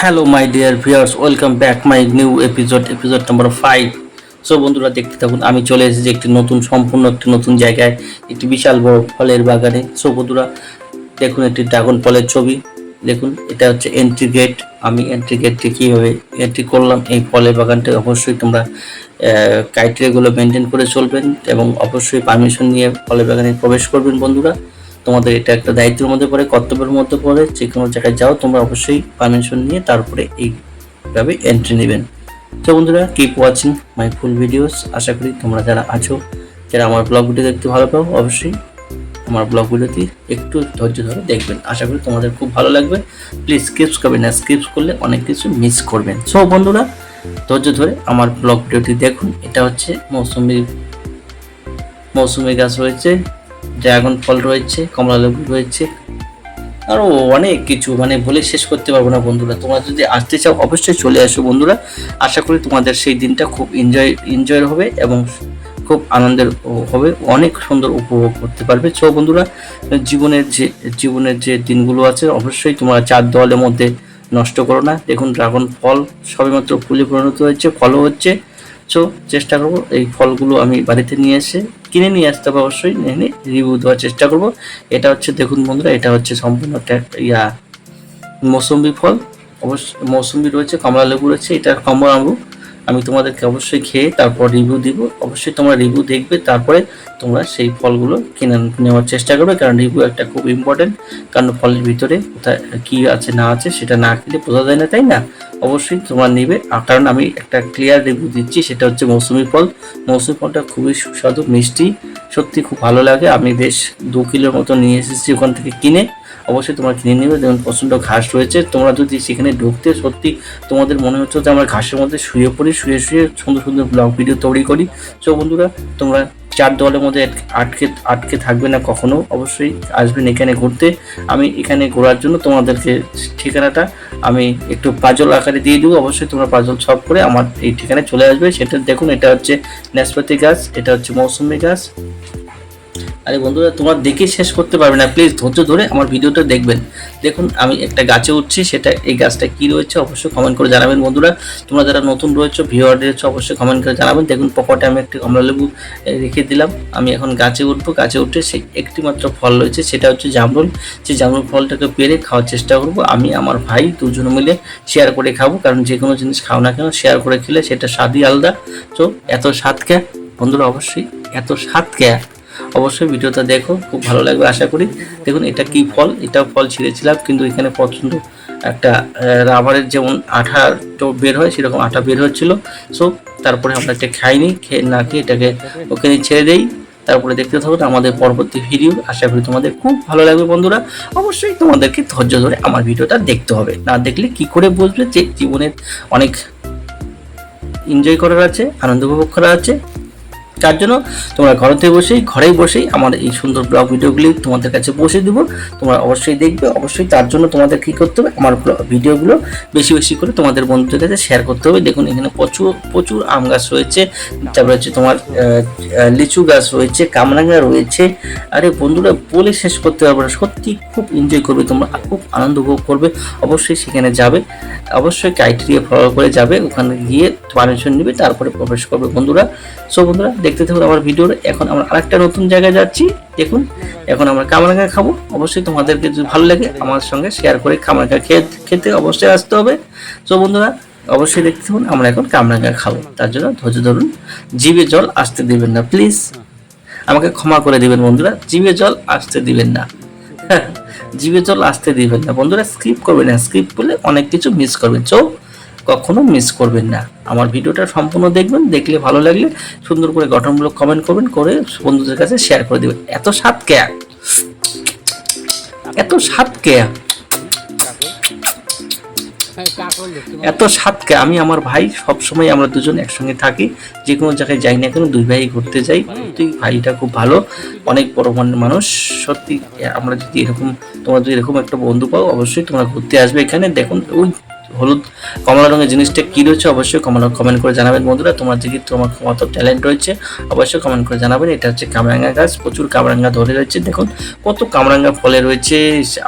Hello my dear viewers, welcome back my new episode number 5। So বন্ধুরা, দেখতে থাকুন। আমি চলে এসেছি সম্পূর্ণ একটি নতুন জায়গায়, একটি বিশাল বড় ফলের বাগানে। সো বন্ধুরা দেখুন, একটি ড্রাগন ফলের ছবি। দেখুন, এটা হচ্ছে এন্ট্রি গেট। আমি এন্ট্রি গেটটি কীভাবে এন্ট্রি করলাম এই ফলের বাগানটা, অবশ্যই তোমরা ক্রাইটেরিয়াগুলো মেনটেন করে চলবেন এবং অবশ্যই পারমিশন নিয়ে ফলের বাগানে প্রবেশ করবেন। বন্ধুরা, তোমাদের এটা একটা দায়িত্বের মধ্যে পড়ে, কর্তব্যের মধ্যে পড়ে। যে কোনো জায়গায় যাও তোমরা অবশ্যই পারমিশন নিয়ে তারপরে এইভাবে এন্ট্রি নেবেন। তো বন্ধুরা, keep watching my full videos. আশা করি তোমরা যারা আছো, যারা আমার ব্লগ ভিডিও দেখতে ভালো পাও, অবশ্যই আমার ব্লগ ভিডিওটি একটু ধৈর্য ধরে দেখবেন। আশা করি তোমাদের খুব ভালো লাগবে। প্লিজ স্কিপস করবেন না, স্কিপস করলে অনেক কিছু মিস করবেন। সো বন্ধুরা, ধৈর্য ধরে আমার ব্লগ ভিডিওটি দেখুন। এটা হচ্ছে মৌসুমি গাছ রয়েছে, ড্রাগন ফল রয়েছে, কমলা লেবু রয়েছে, আরও অনেক কিছু বলে শেষ করতে পারবো না। বন্ধুরা, তোমরা যদি আসতে চাও অবশ্যই চলে আসো। বন্ধুরা, আশা করি তোমাদের সেই দিনটা খুব এনজয়ের হবে এবং খুব আনন্দের হবে, অনেক সুন্দর উপভোগ করতে পারবে। সো বন্ধুরা, জীবনের যে দিনগুলো আছে অবশ্যই তোমরা চার দেওয়ালের মধ্যে নষ্ট করো না। দেখুন, ড্রাগন ফল সবেমাত্র ফুলে পরিণত হয়েছে, ফলও হচ্ছে। সো চেষ্টা করবো এই ফলগুলো আমি বাড়িতে কিনে নিয়ে আসতে হবে, অবশ্যই এনে রিভিউ দেওয়ার চেষ্টা করব। এটা হচ্ছে, দেখুন বন্ধুরা, এটা হচ্ছে সম্পূর্ণ মৌসুম্বি ফল। অবশ্যই মৌসুম্বি রয়েছে, কমলা লেবু রয়েছে, এটা কমলা লেবু। আমি তোমাদেরকে অবশ্যই খেয়ে তারপর রিভিউ দিব। অবশ্যই তোমরা রিভিউ দেখবে, তারপরে তোমরা সেই ফলগুলো কিনে নেওয়ার চেষ্টা করবে, কারণ রিভিউ একটা খুব ইম্পর্টেন্ট। কারণ ফলের ভিতরে কোথায় কী আছে না আছে সেটা না খেলে বোঝা যায় না, তাই না? অবশ্যই তোমরা নিবে, কারণ আমি একটা ক্লিয়ার রিভিউ দিচ্ছি। সেটা হচ্ছে মৌসুমি ফল। মৌসুমি ফলটা খুবই সুস্বাদু, মিষ্টি, সত্যি খুব ভালো লাগে। আমি বেশ 2 কিলোর মতো নিয়ে এসেছি ওখান থেকে কিনে। অবশ্যই তোমরা কিনে নেবে। যেমন প্রচণ্ড ঘাস রয়েছে, তোমরা যদি সেখানে ঢুকতে সত্যি তোমাদের মনে হচ্ছে যে আমরা ঘাসের মধ্যে শুয়ে সুন্দর সুন্দর ব্লগ ভিডিও তৈরি করি। সো বন্ধুরা, তোমরা চার দেওয়ালের মধ্যে আটকে থাকবে না কখনো, অবশ্যই আসবেন এখানে ঘুরতে। আমি এখানে ঘোরার জন্য তোমাদেরকে ঠিকানাটা আমি একটু পাজল আকারে দিয়ে দেবো। অবশ্যই তোমরা পাজল সব করে আমার এই ঠিকানায় চলে আসবে। সেটা দেখুন, এটা হচ্ছে নাশপাতি গাছ, এটা হচ্ছে মৌসুমি গাছ। আরে বন্ধুরা, তোমরা দেখে শেষ করতে পারবে না, প্লিজ ধৈর্য ধরে আমার ভিডিওটা দেখবেন। দেখুন, আমি একটা গাছে উঠছি, এই গাছটা কি রয়েছে অবশ্যই কমেন্ট করে জানাবেন। বন্ধুরা, তোমরা যারা নতুন রয়েছে, ভিউয়ার রয়েছে, অবশ্যই কমেন্ট করে জানাবেন। দেখুন, পকেটে আমি একটি কমলা লেবু রেখে দিলাম। আমি এখন গাছে উঠবো। গাছে উঠে সেই একটি মাত্র ফল রয়েছে, সেটা হচ্ছে জামরুল। সেই জামরুল ফলটাকে পেরে খাওয়ার চেষ্টা করব। আমি আমার ভাই দুজন মিলে শেয়ার করে খাবো, কারণ যে কোনো জিনিস খাও না কেন শেয়ার করে খেলে সেটা স্বাদই আলাদা। তো এত স্বাদ কে বন্ধুরা, অবশ্যই এত স্বাদ কে, অবশ্যই ভিডিওটা দেখো, খুব ভালো লাগবে আশা করি। দেখুন, এটা কি ফল, এটাও ফল ছিঁড়েছিলাম, কিন্তু এখানে প্রচণ্ড একটা রাবারের যেমন আঠা বের হয় সেরকম আঠা বের হচ্ছিল। সো তারপরে আমরা এটা খাইনি, না খেয়ে এটাকে ওখানে ছেড়ে দেই। তারপরে দেখতে থাকো আমাদের পরবর্তী ভিডিও। আশা করি তোমাদের খুব ভালো লাগবে। বন্ধুরা, অবশ্যই তোমাদেরকে ধৈর্য ধরে আমার ভিডিওটা দেখতে হবে, না দেখলে কি করে বুঝবে যে জীবনের অনেক এনজয় করার আছে, আনন্দ উপভোগ করার আছে। তার জন্য তোমরা ঘরেই বসেই আমার এই সুন্দর ব্লগ ভিডিওগুলি তোমাদের কাছে পৌঁছে দিব। তোমরা অবশ্যই দেখবে। অবশ্যই তার জন্য তোমাদের কী করতে হবে, আমার ভিডিওগুলো বেশি বেশি করে তোমাদের বন্ধুদের কাছে শেয়ার করতে হবে। দেখুন, এখানে প্রচুর আম গাছ রয়েছে, তারপরে হচ্ছে তোমার লিচু গাছ রয়েছে, কামরাঙ্গা রয়েছে। আরে বন্ধুরা, বলে শেষ করতে পারবে না, সত্যি খুব এনজয় করবে তোমরা, খুব আনন্দ উপভোগ করবে। অবশ্যই সেখানে যাবে, অবশ্যই ক্রাইটেরিয়া ফলো করে যাবে, ওখানে গিয়ে পারমিশন নেবে, তারপরে প্রবেশ করবে। বন্ধুরা, সো বন্ধুরা, দেখতে থাকুন আমার ভিডিওর। এখন আমরা আরেকটা নতুন জায়গায় যাচ্ছি। দেখুন, এখন আমরা কামরাঙ্গা খাবো। অবশ্যই তোমাদেরকে যদি ভালো লাগে আমার সঙ্গে শেয়ার করে কামরাঙ্গা খেতে অবশ্যই আসতে হবে। সো বন্ধুরা, অবশ্যই দেখতে থাকুন, আমরা এখন কামরাঙ্গা খাবো। তার জন্য ধৈর্য ধরুন, জিভে জল আসতে দিবেন না, প্লিজ আমাকে ক্ষমা করে দিবেন। বন্ধুরা, জিভে জল আসতে দিবেন না, জিভে জল আসতে দিবেন না। বন্ধুরা, স্কিপ করবেন না, স্কিপ করলে অনেক কিছু মিস করবেন। সো কখনো মিস করবেন না, আমার ভিডিওটা সম্পূর্ণ দেখবেন। দেখলে ভালো লাগলে সুন্দর করে গঠনমূলক কমেন্ট করবেন, করে বন্ধুদের কাছে শেয়ার করে দেবেন। এত স্বাদ কে, এত স্বাদ কে, এত স্বাদ কে। আমি আমার ভাই সবসময় আমরা দুজন একসঙ্গে থাকি, যে কোনো জায়গায় যাই না কেন দুই ভাই ঘুরতে যাই। সত্যি ভাইটা খুব ভালো, অনেক বড় মনের মানুষ। সত্যি তোমরা যদি এরকম একটা বন্ধু পাও, অবশ্যই তোমরা ঘুরতে আসবে এখানে। দেখুন, ওই হলুদ কমলা রঙের জিনিসটা কী রয়েছে অবশ্যই কমেন্ট করে জানাবেন বন্ধুরা। তোমার যদি তোমার কত ট্যালেন্ট রয়েছে অবশ্যই কমেন্ট করে জানাবেন। এটা হচ্ছে কামরাঙ্গা গাছ, প্রচুর কামরাঙ্গা ধরে রয়েছে, দেখুন কত কামরাঙ্গা ফলে রয়েছে।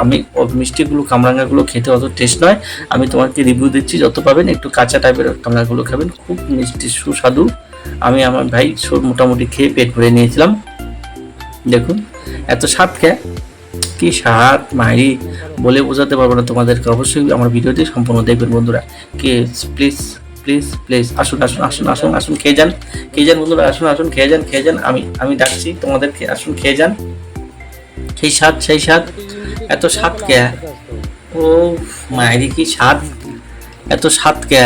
আমি মিষ্টিগুলো কামরাঙ্গাগুলো খেতে অত টেস্ট নয়, আমি তোমাকে রিভিউ দিচ্ছি, যত পাবেন একটু কাঁচা টাইপের কামরাঙ্গাগুলো খাবেন, খুব মিষ্টি সুস্বাদু। আমি আমার ভাই মোটামুটি খেয়ে পেট ভরে নিয়েছিলাম। দেখুন এত স্বাদ, কি স্বাদ মাইরি, বলে বোঝাতে পারবো না তোমাদেরকে। অবশ্যই আমার ভিডিওটি সম্পূর্ণ দেখবেন বন্ধুরা। কে প্লিজ প্লিজ প্লিজ আসুন আসুন আসুন আসুন আসুন, খেয়ে যান বন্ধুরা, আসুন আসুন খেয়ে যান। আমি ডাকছি তোমাদেরকে, আসুন খেয়ে যান। সেই স্বাদ এত স্বাদ কে, ও মাইরি কি স্বাদ, এত স্বাদ কে,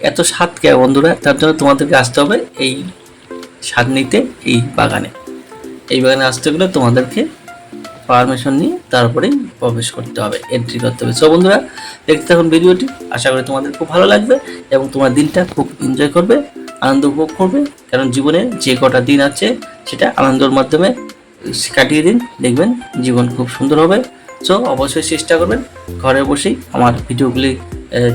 এত স্বাদ কে বন্ধুরা। তার জন্য তোমাদেরকে আসতে হবে এই স্বাদ নিতে, এই বাগানে আসতে গেলে তোমাদেরকে পারমিশন নিয়ে তারপরেই প্রবেশ করতে হবে, এন্ট্রি করতে হবে। সো বন্ধুরা দেখতে থাকুন ভিডিওটি, আশা করি তোমাদের খুব ভালো লাগবে এবং তোমার দিনটা খুব এনজয় করবে, আনন্দ উপভোগ করবে। কারণ জীবনে যে কটা দিন আছে সেটা আনন্দের মাধ্যমে কাটিয়ে দিন, দেখবেন জীবন খুব সুন্দর হবে। সো অবশ্যই চেষ্টা করবেন ঘরে বসেই আমার ভিডিওগুলি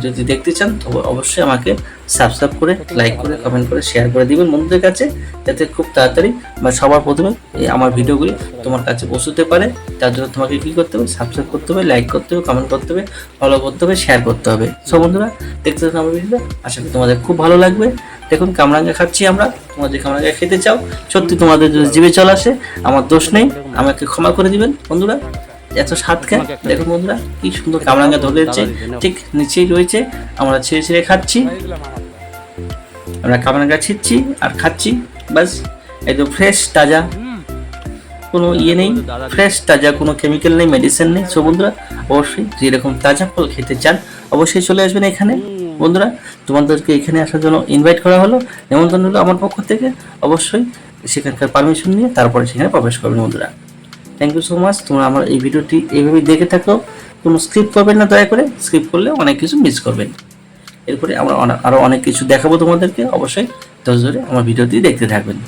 যদি দেখতে চান তবে অবশ্যই আমাকে সাবস্ক্রাইব করে, লাইক করে, কমেন্ট করে, শেয়ার করে দিবেন বন্ধুদের কাছে, যাতে খুব তাড়াতাড়ি বা সবার প্রথমে আমার ভিডিওগুলি তোমার কাছে পৌঁছতে পারে। তার জন্য তোমাকে কী করতে হবে, সাবস্ক্রাইব করতে হবে, লাইক করতে হবে, কমেন্ট করতে হবে, ফলো করতে হবে, শেয়ার করতে হবে। সো বন্ধুরা দেখতে থাকুন আমার ভিডিও, আশা করি তোমাদের খুব ভালো লাগবে। দেখুন কামরাঙ্গা খাচ্ছি আমরা, তোমরা যে কামরাঙ্গা খেতে চাও সত্যি তোমাদের যদি জিভে চলে আসে আমার দোষ নেই, আমাকে ক্ষমা করে দিবেন বন্ধুরা। এত স্বাদ খায়, দেখুন বন্ধুরা কি সুন্দর কামরাঙ্গা ধরে রয়েছে, ঠিক নিচেই রয়েছে, আমরা ছিঁড়ে ছিঁড়ে খাচ্ছি, আমরা কামরাঙ্গা ছিঁড়ছি আর খাচ্ছি, বাস একদম ফ্রেশ তাজা, কোনো ইয়ে নেই, ফ্রেশ তাজা, কোনো কেমিক্যাল নেই, মেডিসিন নেই। সো বন্ধুরা অবশ্যই যেরকম তাজা ফল খেতে চান অবশ্যই চলে আসবেন এখানে বন্ধুরা। তোমাদেরকে এখানে আসার জন্য ইনভাইট করা হলো, নিমন্ত্রণ হলো আমার পক্ষ থেকে। অবশ্যই সেখানকার পারমিশন নিয়ে তারপরে সেখানে প্রবেশ করবেন বন্ধুরা। Thank you so much. তোমরা আমার এই ভিডিওটি এইভাবেই দেখে থাকো, কোনো স্কিপ করবেন না দয়া করে, স্কিপ করলে অনেক কিছু মিস করবেন। এরপরে আমরা আরও অনেক কিছু দেখাবো তোমাদেরকে, অবশ্যই ধৈর্য ধরে আমার ভিডিওটি দেখতে থাকবেন।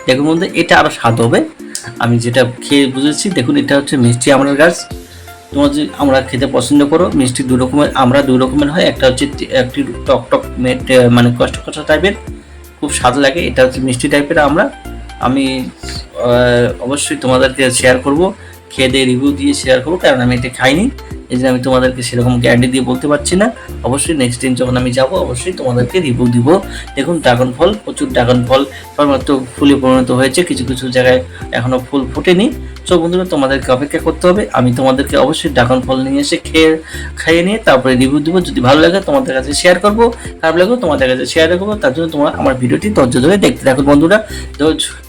দেখুন বন্ধু এটা আরো স্বাদ হবে, আমি যেটা খেয়ে বুঝেছি। দেখুন এটা হচ্ছে মিষ্টি আমড়ার গাছ। তোমরা যদি আমরা খেতে পছন্দ করো, মিষ্টি দুই রকমের হয়, একটা হচ্ছে একটি টক টক মানে কষ্ট টাইপের, খুব স্বাদ লাগে। এটা হচ্ছে মিষ্টি টাইপের আমি অবশ্যই তোমাদেরকে শেয়ার করব, খেয়ে দিয়ে রিভিউ দিয়ে শেয়ার করবো, কারণ আমি এটা খাইনি, এই জন্য আমি তোমাদেরকে সেরকম গ্যারান্টি দিয়ে বলতে পারছি না। অবশ্যই নেক্সট দিন যখন আমি যাব অবশ্যই তোমাদেরকে রিভিউ দিব। দেখুন ড্রাগন ফল, প্রচুর ড্রাগন ফল সবেমাত্র ফুলে পরিণত হয়েছে, কিছু কিছু জায়গায় এখনো ফুল ফোটেনি। সো বন্ধুরা তোমাদেরকে অপেক্ষা করতে হবে, আমি তোমাদেরকে অবশ্যই ড্রাগন ফল নিয়ে এসে খাইয়ে নিয়ে তারপরে রিভিউ দিব। যদি ভালো লাগে তোমাদের কাছে শেয়ার করবো, খারাপ লাগলেও তোমাদের কাছে শেয়ার করবো। তার জন্য তোমরা আমার ভিডিওটি ধৈর্য ধরে দেখতে থাকুন বন্ধুরা।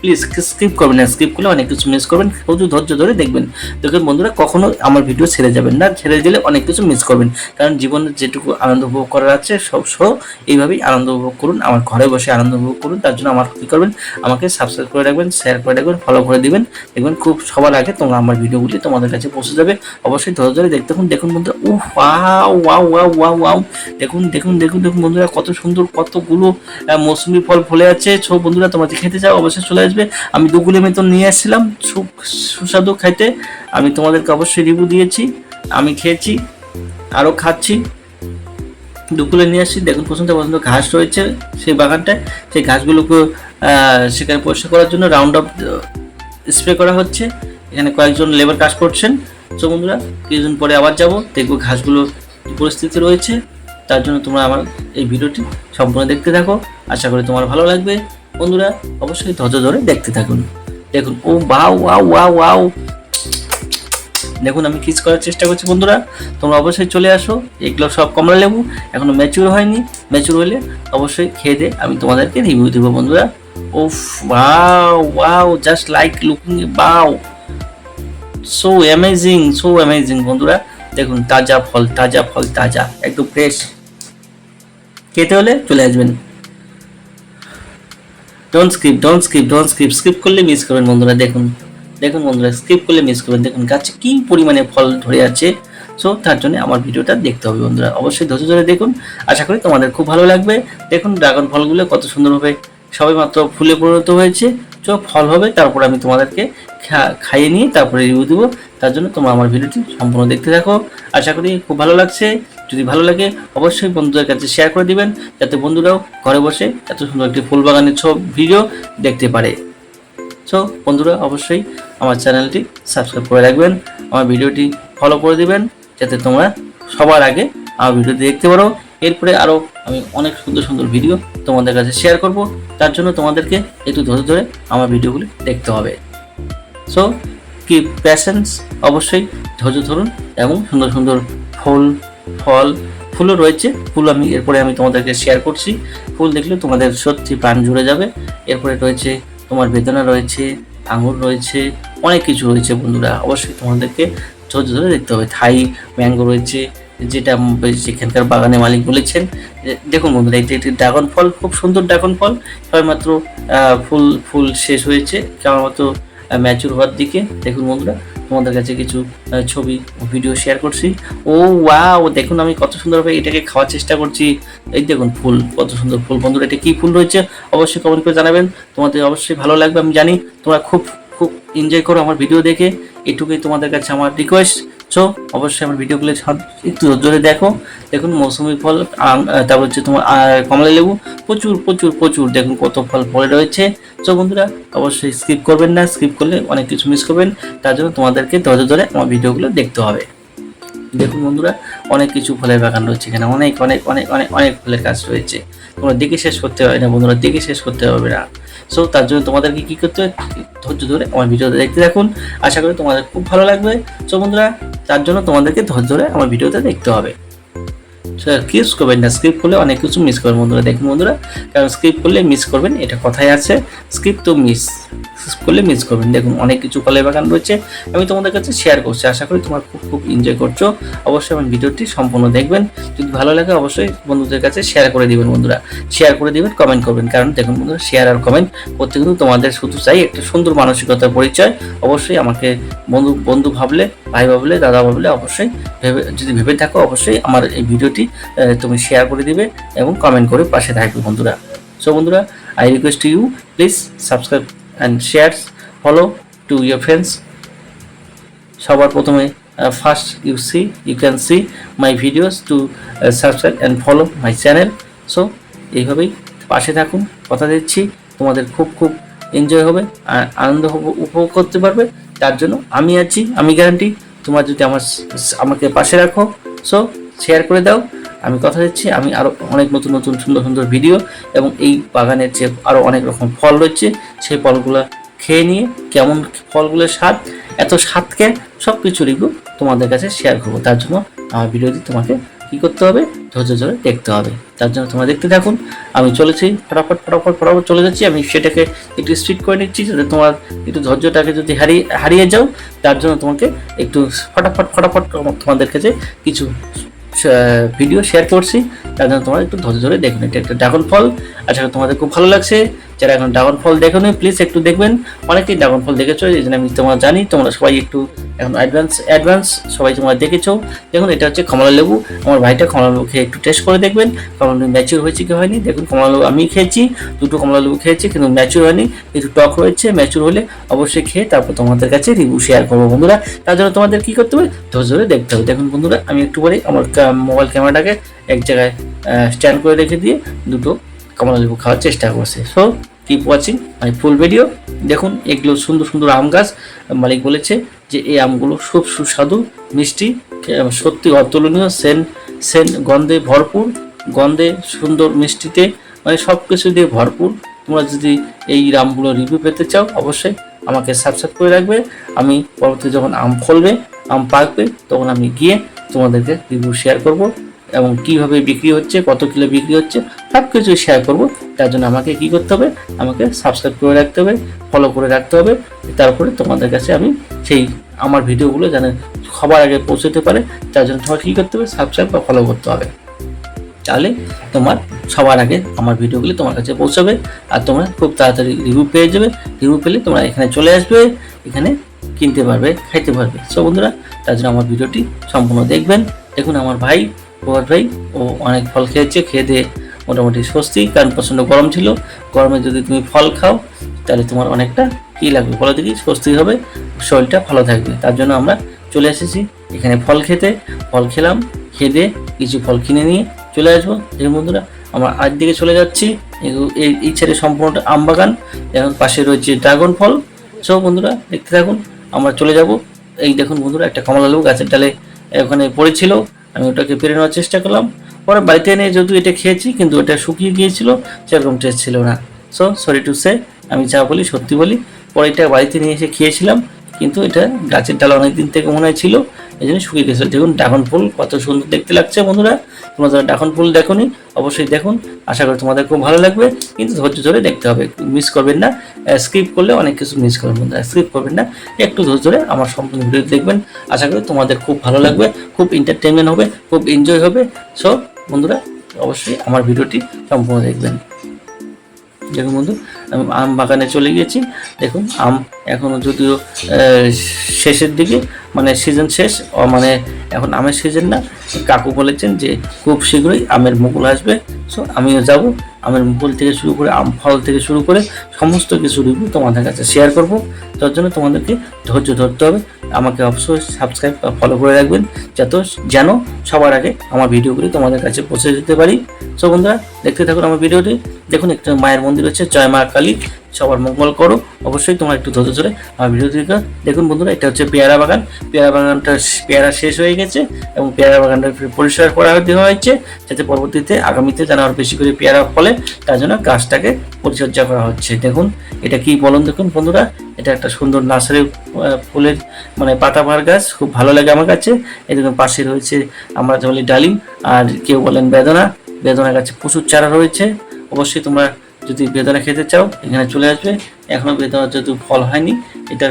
প্লিজ স্কিপ করবেন না, স্কিপ করলে অনেক কিছু মিস করবেন, প্রচুর ধৈর্য ধরে দেখবেন। দেখুন বন্ধুরা কখনো আমার ভিডিও ছেড়ে যাবেন না, ছেড়ে দিলে অনেক কিছু মিস করবেন। কারণ জীবনে যেটুকু আনন্দ উপভোগ করার আছে সব এইভাবেই আনন্দ উপভোগ করুন, আমার ঘরে বসে আনন্দ উপভোগ করুন। তার জন্য আমার কী করবেন, আমাকে সাবস্ক্রাইব করে রাখবেন, শেয়ার করে রাখবেন, ফলো করে দিবেন। দেখবেন খুব সবার আগে তোমরা আমার ভিডিওগুলি তোমাদের কাছে পৌঁছে যাবে। অবশ্যই ধৈর্য ধরে দেখতে থাকুন। দেখুন বন্ধুরা wow wow wow wow wow, দেখুন দেখুন দেখুন দেখুন বন্ধুরা কত সুন্দর, কতগুলো মৌসুমি ফল ফলে আছে। সব বন্ধুরা তোমরা খেতে চাও অবশ্যই চলে আসবে। আমি দুগুলি মতন নিয়ে আসছিলাম, সুস্বাদু খাইতে। আমি তোমাদেরকে অবশ্যই রিভিউ দিয়েছি, আমি খেয়েছি, আরও খাচ্ছি, দুকুলে নিয়ে আসছি। দেখুন পছন্দ ঘাস রয়েছে সেই বাগানটায়, সেই ঘাসগুলোকে সেখানে পরিষ্কার করার জন্য রাউন্ড আপ স্প্রে করা হচ্ছে। এখানে কয়েকজন লেবার কাজ করছেন। সো বন্ধুরা কিছুদিন পরে আবার যাব, দেখবো ঘাসগুলো পরিস্থিতি রয়েছে। তার জন্য তোমরা আমার এই ভিডিওটি সম্পূর্ণ দেখতে থাকো, আশা করি তোমার ভালো লাগবে বন্ধুরা। অবশ্যই ধৈর্য ধরে দেখতে থাকুন। দেখুন ও ওয়াও ওয়াও ওয়াও ওয়াও, দেখুন আমি কিস করার চেষ্টা করছি বন্ধুরা, তোমরা অবশ্যই চলে আসো। এগুলো সব কমলা লেবু, এখনো ম্যাচিউর হয়নি, ম্যাচিউর হলে অবশ্যই খেয়ে দিয়ে আমি তোমাদেরকে রিভিউ দেবো বন্ধুরা। ওফ wow wow, just like looking, wow so amazing বন্ধুরা। দেখুন তাজা ফল, তাজা একদম ফ্রেশ। খেতে হলে চলে আসবেন। ডোন্ট স্কিপ করলে মিস করবেন বন্ধুরা। দেখুন বন্ধুরা, স্কিপ করলে মিস করবেন। দেখুন গাছে কি পরিমাণে ফল ধরে আছে। সো তার জন্য আমার ভিডিওটা দেখতে হবে বন্ধুরা, অবশ্যই ধৈর্য ধরে দেখুন। আশা করি তোমাদের খুব ভালো লাগবে। দেখুন ড্রাগন ফলগুলো কত সুন্দরভাবে সবাই মাত্র ফুলে পরিণত হয়েছে। ফল হবে, তারপর আমি তোমাদেরকে খাইয়ে নিয়ে তারপরে রিভিউ দেবো। তার জন্য তোমরা আমার ভিডিওটি সম্পূর্ণ দেখতে থাকো। আশা করি খুব ভালো লাগছে। যদি ভালো লাগে অবশ্যই বন্ধুদের কাছে শেয়ার করে দিবেন, যাতে বন্ধুরাও ঘরে বসে এত সুন্দর একটি ফুল বাগানের ভিডিও দেখতে পারে। সো বন্ধুরা অবশ্যই আমার চ্যানেলটি সাবস্ক্রাইব করে রাখবেন, আমার ভিডিওটি ফলো করে দিবেন, যাতে তোমরা সবার আগে আমার ভিডিওটি দেখতে পারো। এরপরে আরও আমি অনেক সুন্দর সুন্দর ভিডিও তোমাদের কাছে শেয়ার করব। তার জন্য তোমাদেরকে একটু ধৈর্য ধরে আমার ভিডিওগুলি দেখতে হবে। সো কিপ প্যাশেন্স, অবশ্যই ধৈর্য ধরুন। এবং সুন্দর সুন্দর ফুলও রয়েছে। ফুল এরপরে আমি তোমাদেরকে শেয়ার করছি। ফুল দেখলে তোমাদের সত্যি প্রাণ জুড়ে যাবে। এরপরে রয়েছে তোমার বেদানা রয়েছে, আঙুর রয়েছে, অনেক কিছু রয়েছে বন্ধুরা। অবশ্যই তোমাদেরকে ধৈর্য ধরে দেখতে হবে। থাই ম্যাঙ্গো রয়েছে, যেটা সেখানকার বাগানের মালিক বলেছেন। দেখুন বন্ধুরা, এটি একটি ড্রাগন ফল, খুব সুন্দর ড্রাগন ফল। সবেমাত্র ফুল শেষ হয়েছে, কেবলমাত্র ম্যাচুর হওয়ার দিকে। দেখুন বন্ধুরা, তোমাদের কাছে কিছু ছবি ও ভিডিও শেয়ার করছি। ও ওয়াও, দেখুন আমি কত সুন্দরভাবে এটাকে খাওয়ার চেষ্টা করছি। এই দেখুন ফুল, কত সুন্দর ফুল বন্ধুরা। এটা কি ফুল রয়েছে অবশ্যই কমেন্ট করে জানাবেন, তোমাদের অবশ্যই ভালো লাগবে। আমি জানি তোমরা খুব এনজয় করো আমার ভিডিও দেখে, এটুকুই তোমাদের কাছে আমার রিকোয়েস্ট। সো অবশ্যই আমার ভিডিওগুলো একটু জোরে দেখো। দেখুন মৌসুমি ফল, তারপর হচ্ছে তোমার কমলা লেবু, প্রচুর দেখুন কত ফল পড়ে রয়েছে। সো বন্ধুরা অবশ্যই স্কিপ করবেন না, স্কিপ করলে অনেক কিছু মিস করবেন। তার জন্য তোমাদেরকে ধৈর্য ধরে আমার ভিডিওগুলো দেখতে হবে। দেখুন বন্ধুরা, অনেক কিছু ফলের বাগান রয়েছে এখানে, অনেক ফলের গাছ রয়েছে। তোমরা দেখে শেষ করতে হবে না বন্ধুরা, দেখে শেষ করতে হবে না। সো তার জন্য তোমাদেরকে কি করতে হবে, ধৈর্য ধরে আমার ভিডিওতে দেখতে থাকুন। আশা করি তোমাদের খুব ভালো লাগবে। সো বন্ধুরা, তার জন্য তোমাদেরকে ধৈর্য ধরে আমার ভিডিওতে দেখতে হবে। স্কিপ করবেন না, স্কিপ করলে অনেক কিছু মিস করবেন বন্ধুরা। দেখুন বন্ধুরা, কারণ স্কিপ করলে মিস করবেন, এটা কথাই আছে, স্কিপ করলে মিস করবেন। দেখুন অনেক কিছু ফলের বাগান রয়েছে, আমি তোমাদের কাছে শেয়ার করছি। আশা করি তোমরা খুব এনজয় করছো। অবশ্যই আমার ভিডিওটি সম্পূর্ণ দেখবেন। যদি ভালো লাগে অবশ্যই বন্ধুদের কাছে শেয়ার করে দিবেন বন্ধুরা, শেয়ার করে দিবেন, কমেন্ট করবেন। কারণ দেখুন বন্ধুরা, শেয়ার আর কমেন্ট করতে কিন্তু তোমাদের শুধু চাই একটা সুন্দর মানসিকতার পরিচয়। অবশ্যই আমাকে বন্ধু ভাবলে, ভাই ভাবলে, দাদা ভাবলে অবশ্যই যদি ভেবে থাকো, অবশ্যই আমার এই ভিডিওটি তুমি শেয়ার করে দিবে এবং কমেন্ট করে পাশে থাকবে বন্ধুরা। সো বন্ধুরা, I request you, please subscribe and shares, follow to your friends. সবার প্রথমে first you can see my videos to subscribe and follow my channel. So এইভাবেই পাশে থাকুন, কথা দিচ্ছি তোমাদের খুব এনজয় হবে, আনন্দ উপভোগ করতে পারবে। তার জন্য আমি আছি, আমি গ্যারান্টি। তোমরা যদি আমাকে পাশে রাখো, সো শেয়ার করে দাও, আমি কথা দিচ্ছি আমি আরও অনেক নতুন সুন্দর ভিডিও এবং এই বাগানের যে আরও অনেক রকম ফল রয়েছে, সেই ফলগুলো খেয়ে নিয়ে কেমন ফলগুলোর স্বাদ, এত স্বাদকে সব কিছু রিভিউ তোমাদের কাছে শেয়ার করবো। তার জন্য আমার ভিডিওটি তোমাকে কী করতে হবে, ধৈর্য ধরে দেখতে হবে। তার জন্য তোমরা দেখতে থাকুন। আমি চলেছি ফটাফট চলে যাচ্ছি। আমি সেটাকে একটু স্পিড করে নিচ্ছি, যাতে তোমার একটু ধৈর্যটাকে যদি হারিয়ে যাও। তার জন্য তোমাকে একটু ফটাফট তোমাদের কাছে কিছু ভিডিও শেয়ার করছি। তার জন্য তোমরা একটু ধৈর্য ধরে দেখুন। এটা একটা ড্রাগন ফল, আশা করি তোমাদের খুব ভালো লাগছে। যারা এখন ড্রাগন ফল দেখোনি প্লিজ একটু দেখবেন। অনেকেই ড্রাগন ফল দেখেছো, এই জন্য আমি তোমরা জানি তোমরা সবাই একটু এখন অ্যাডভান্স সবাই তোমরা দেখেছো। দেখুন এটা হচ্ছে কমলা লেবু। আমার ভাইটা কমলা লেবু খেয়ে একটু টেস্ট করে দেখবেন কমলা লেবু ম্যাচিউর হয়েছে কি হয়নি। দেখুন কমলা লেবু আমি খেয়েছি, দুটো কমলা লেবু খেয়েছি, কিন্তু ম্যাচিউর হয়নি, একটু টক রয়েছে। ম্যাচিউর হলে অবশ্যই খেয়ে তারপর তোমাদের কাছে রিভিউ শেয়ার করবো বন্ধুরা। তার জন্য তোমাদের কি করতে হবে, ধৈর্য ধরে দেখতে হবে। দেখুন বন্ধুরা, আমি একটু পরে আমার মোবাইল ক্যামেরাটাকে এক জায়গায় স্ট্যান্ড করে রেখে দিয়ে দুটো কমলা লেবু খাওয়ার চেষ্টা করছে। So keep watching my full video. দেখুন এগুলো সুন্দর আম গাছ। মালিক বলেছে যে এই আমগুলো খুব সুস্বাদু, মিষ্টি, সত্যি অতুলনীয়, গন্ধে ভরপুর, সুন্দর, মিষ্টিতে, মানে সব কিছু দিয়ে ভরপুর। তোমরা যদি এই আমগুলো রিভিউ পেতে চাও অবশ্যই আমাকে সাবস্ক্রাইব করে রাখবে। আমি পরবর্তী যখন আম ফলবে, আম পাকবে, তখন আমি গিয়ে তোমাদেরকে রিভিউ শেয়ার করব এবং কীভাবে বিক্রি হচ্ছে, কত কিলো বিক্রি হচ্ছে, সব কিছু শেয়ার করবো। তার জন্য আমাকে কী করতে হবে, আমাকে সাবস্ক্রাইব করে রাখতে হবে, ফলো করে রাখতে হবে। তারপরে তোমাদের কাছে আমি সেই আমার ভিডিওগুলো যেন সবার আগে পৌঁছতে পারে, তার জন্য তোমাকে কী করতে হবে, সাবস্ক্রাইব বা ফলো করতে হবে। তাহলে তোমার সবার আগে আমার ভিডিওগুলি তোমার কাছে পৌঁছাবে আর তোমরা খুব তাড়াতাড়ি রিভিউ পেয়ে যাবে। রিভিউ পেলে তোমরা এখানে চলে আসবে, এখানে কিনতে পারবে, খাইতে পারবে। সো বন্ধুরা, তার জন্য আমার ভিডিওটি সম্পূর্ণ দেখবেন। দেখুন আমার ভাই, প্রভাত ভাই, ও অনেক ফল খেয়েছে, খেয়ে দিয়ে মোটামুটি স্বস্তি, কারণ প্রচণ্ড গরম ছিল। গরমে যদি তুমি ফল খাও তাহলে তোমার অনেকটা কী লাগবে বলো দেখি, স্বস্তি হবে, শরীরটা ভালো থাকবে। তার জন্য আমরা চলে এসেছি এখানে ফল খেতে। ফল খেলাম, খেয়ে দিয়ে কিছু ফল কিনে নিয়ে চলে আসবো। এই বন্ধুরা, আমরা আজ দিকে চলে যাচ্ছি। এই ছেড়ে সম্পূর্ণটা আম বাগান, এখন পাশে রয়েছে ড্রাগন ফল। সব বন্ধুরা দেখতে থাকুন, আমরা চলে যাব। এই দেখুন বন্ধুরা, একটা কমলা লেবু গাছের ডালে ওখানে পড়েছিল, আমি ওটাকে পেরে নেওয়ার চেষ্টা করলাম। পরে বাড়িতে এনে যদিও এটা খেয়েছি, কিন্তু ওটা শুকিয়ে গিয়েছিল, সেরকম টেস্ট ছিল না। সো সরি টু সে, আমি যা বলি সত্যি বলি। পরে এটা বাড়িতে নিয়ে এসে খেয়েছিলাম, কিন্তু এটা গাছের ডাল অনেক দিন থেকে মনে হয় ছিল, এই জন্য শুকিয়ে গেছিলো। দেখুন ড্রাগন ফুল কত সুন্দর দেখতে লাগছে বন্ধুরা। তোমরা যারা ড্রাগন ফুল দেখোনি অবশ্যই দেখুন, আশা করি তোমাদের খুব ভালো লাগবে, কিন্তু ধৈর্য ধরে দেখতে হবে, মিস করবেন না। স্কিপ করলে অনেক কিছু মিস করবেন বন্ধুরা, স্কিপ করবেন না, একটু ধৈর্য ধরে আমার সম্পূর্ণ ভিডিও দেখবেন। আশা করি তোমাদের খুব ভালো লাগবে, খুব এন্টারটেনমেন্ট হবে, খুব এনজয় হবে। সো বন্ধুরা, অবশ্যই আমার ভিডিওটি সম্পূর্ণ দেখবেন। দেখুন বন্ধু, আমি আম বাগানে চলে গিয়েছি। দেখুন আম এখনও যদিও শেষের দিকে, মানে সিজন শেষ, মানে এখন আমের সিজন না। কাকু বলেছেন যে খুব শীঘ্রই আমের মুকুল আসবে। সো আমিও যাব, আমের মুকুল থেকে শুরু করে আম ফল থেকে শুরু করে সমস্ত কিছু রিভিউ তোমাদের কাছে শেয়ার করব। তার জন্য তোমাদেরকে ধৈর্য ধরতে হবে, আমাকে অবশ্যই সাবস্ক্রাইব বা ফলো করে রাখবেন, যেন সবার আগে আমার ভিডিওগুলি তোমাদের কাছে পৌঁছে যেতে পারি। সো বন্ধুরা, দেখতে থাকুন আমার ভিডিওটি। দেখুন একটা মায়ের মন্দির হচ্ছে, জয় মা কালী, সবার মঙ্গল করো। অবশ্যই তোমরা একটু ধৈর্য ধরে আমার ভিডিওটি দেখুন বন্ধুরা। এটা হচ্ছে পেয়ারা বাগান। পেয়ারা বাগানটা পেয়ারা শেষ হয়ে গেছে এবং পেয়ারা বাগানটা পরিষ্কার করা দেওয়া হয়েছে, যাতে পরবর্তীতে আগামীতে যেন আরও বেশি করে পেয়ারা ফলে, তার জন্য গাছটাকে পরিচর্যা করা হচ্ছে। দেখুন এটা কি বলুন, দেখুন বন্ধুরা, এটা একটা সুন্দর নার্সারি ফুলের মানে পাতাবাহার গাছ, খুব ভালো লাগে আমার কাছে। এই দেখুন পাশে রয়েছে আমরা বলি ডালিম, আর কেউ বলেন বেদনা। বেদনা গাছে প্রচুর চারা রয়েছে। অবশ্যই তোমরা যদি বেদনা খেতে চাও এখানে চলে আসবে। এখনও বেদনা যেহেতু ফল হয়নি, এটা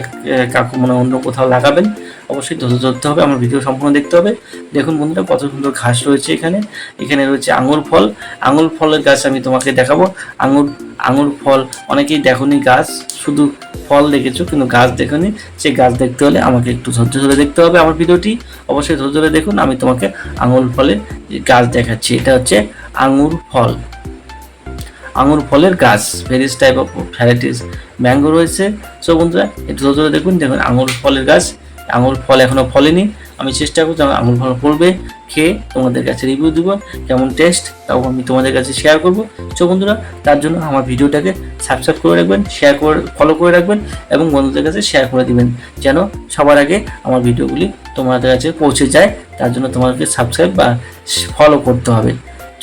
কাকু মনে অন্য কোথাও লাগাবেন। অবশ্যই ধৈর্য ধরতে হবে, আমার ভিডিও সম্পূর্ণ দেখতে হবে। দেখুন বন্ধুরা, কত সুন্দর ঘাস রয়েছে এখানে। এখানে রয়েছে আঙুর ফল। আঙুর ফলের গাছ আমি তোমাকে দেখাবো। আঙুর ফল অনেকেই দেখোনি, গাছ শুধু ফল দেখেছো কিন্তু গাছ দেখোনি। সেই গাছ দেখতে হলে আমাকে একটু ধৈর্য ধরে দেখতে হবে আমার ভিডিওটি। অবশ্যই ধৈর্য ধরে দেখুন, আমি তোমাকে আঙুর ফলের গাছ দেখাচ্ছি। এটা হচ্ছে আঙুর ফল, আঙুর ফলের গাছ, various type of varieties mango রয়েছে। সো বন্ধুরা একটু ধৈর্য ধরে দেখুন। দেখুন আঙুর ফলের গাছ, আঙুর ফল এখনও ফলেনি। আমি চেষ্টা করছি যখন আঙুর ফল ফলবে খেয়ে তোমাদের কাছে রিভিউ দিব, কেমন টেস্ট তাও আমি তোমাদের কাছে শেয়ার করব। সো বন্ধুরা, তার জন্য আমার ভিডিওটাকে সাবস্ক্রাইব করে রাখবেন, শেয়ার করে ফলো করে রাখবেন এবং বন্ধুদের কাছে শেয়ার করে দিবেন, যেন সবার আগে আমার ভিডিওগুলি তোমাদের কাছে পৌঁছে যায়। তার জন্য তোমাদেরকে সাবস্ক্রাইব বা ফলো করতে হবে।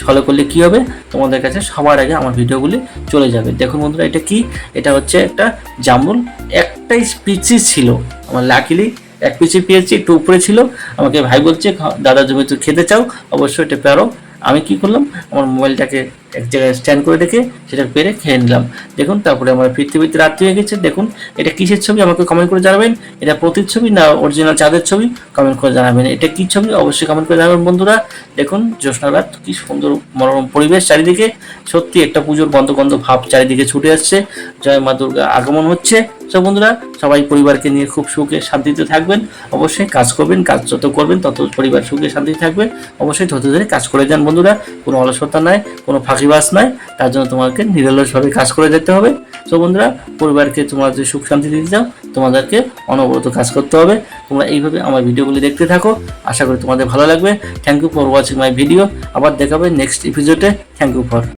ফলো করলে কি হবে, তোমাদের কাছে সবার আগে আমার ভিডিওগুলি চলে যাবে। দেখুন বন্ধুরা, এটা কি, এটা হচ্ছে একটা জামরুল। একটাই পিসি ছিল আমার, লাকিলি এক পিসি পেয়েছি, একটু উপরে ছিল। আমাকে ভাই বলছে দাদা জমি তুই খেতে চাও অবশ্যই এটা পারো। আমি কি করলাম, আমার মোবাইলটাকে এক জায়গায় স্ট্যান্ড করে রেখে সেটা পেরে খেয়ে নিলাম। দেখুন তারপরে আমার ফিরতে ফিরতে রাত্রি হয়ে গেছে। দেখুন এটা কিসের ছবি আমাকে কমেন্ট করে জানাবেন। এটা প্রতিচ্ছবি না অরিজিনাল চাঁদের ছবি, কমেন্ট করে জানাবেন। এটা কি ছবি অবশ্যই কমেন্ট করে জানাবেন বন্ধুরা। দেখুন জ্যোৎস্না রাত, কি সুন্দর মনোরম পরিবেশ চারিদিকে। সত্যি একটা পুজোর গন্ধ ভাব চারিদিকে ছুটে আসছে, জয় মা দুর্গা আগমন হচ্ছে। সব বন্ধুরা, সবাই পরিবারকে নিয়ে খুব সুখে শান্তিতে থাকবেন। অবশ্যই কাজ করবেন, কাজ যত করবেন তত পরিবার সুখে শান্তিতে থাকবে। অবশ্যই ধৈর্য ধরে কাজ করে যান বন্ধুরা, কোনো অলসতা নাই, কোনো ফাঁকিবাজ নাই। তার জন্য তোমাকে নিরলসভাবে কাজ করে যেতে হবে। তো বন্ধুরা, পরিবারকে তোমরা যদি সুখ শান্তি দিতে চাও তোমাদেরকে অনবরত কাজ করতে হবে। তোমরা এইভাবে আমার ভিডিওগুলি দেখতে থাকো, আশা করি তোমাদের ভালো লাগবে। Thank you for watching my video. আবার দেখাবে নেক্সট এপিসোডে। Thank you for